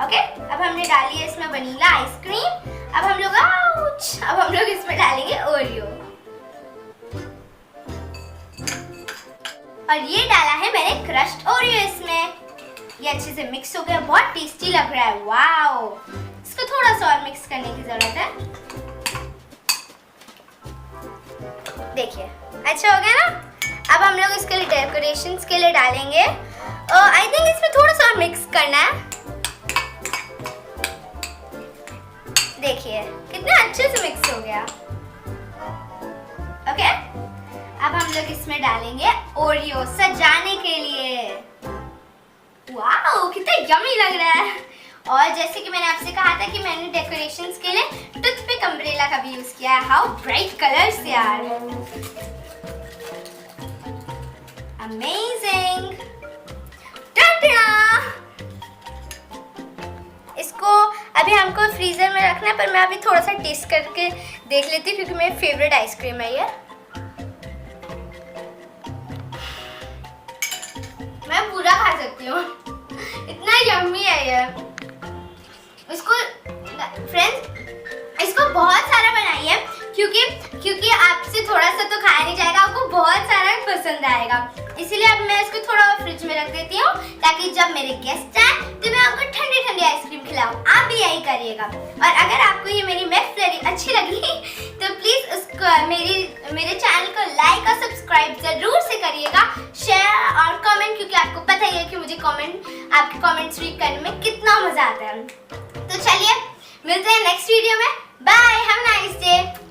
Okay, अब हमने डाली है इसमें वनीला आइसक्रीम। अब हम लोग इसमें डालेंगे ओरियो। और ये डाला है मैंने क्रश्ड ओरियो इसमें। ये अच्छे से मिक्स हो गया, बहुत टेस्टी लग रहा है। वाओ, इसको थोड़ा सा और मिक्स करने की जरूरत है। देखिए अच्छा हो गया ना। अब हम लोग इसके लिए डेकोरेशंस के लिए डालेंगे, आई थिंक इसमें थोड़ा सा और मिक्स करना है। देखिए कितना अच्छे से मिक्स हो गया। ओके, अब हम लोग इसमें डालेंगे ओरियो सजाने के लिए। वाओ, कितना यम्मी लग रहा है। और जैसे कि मैंने आपसे कहा था कि मैंने डेकोरेशंस के लिए टूथपिक अम्ब्रेला का भी यूज किया है। हाउ ब्राइट कलर्स यार, अमेजिंग। इसको अभी हमको फ्रीजर में रखना है, पर मैं अभी थोड़ा सा टेस्ट करके देख लेती हूँ क्योंकि मेरी फेवरेट आइसक्रीम है ये। मैं पूरा खा सकती हूँ, इतना यम्मी है ये। इसको फ्रेंड्स, इसको बहुत सारा बनाइए क्योंकि आपसे थोड़ा सा तो खाया नहीं जाएगा, आपको बहुत सारा पसंद आएगा। इसीलिए अब मैं इसको थोड़ा फ्रिज में रख देती हूँ ताकि जब मेरे गेस्ट आए तो मैं आपको ठंडी ठंडी आइसक्रीम खिलाऊं। आप भी यही करिएगा। और अगर आपको ये मेरी मैकफ्लरी अच्छी लगी तो प्लीज उसको मेरे चैनल को लाइक और सब्सक्राइब जरूर से करिएगा, शेयर और कमेंट, क्योंकि आपको पता ही है कि मुझे आपके कमेंट्स रीड करने में कितना मजा आता है। तो चलिए मिलते हैं नेक्स्ट वीडियो में। Bye, have a nice day.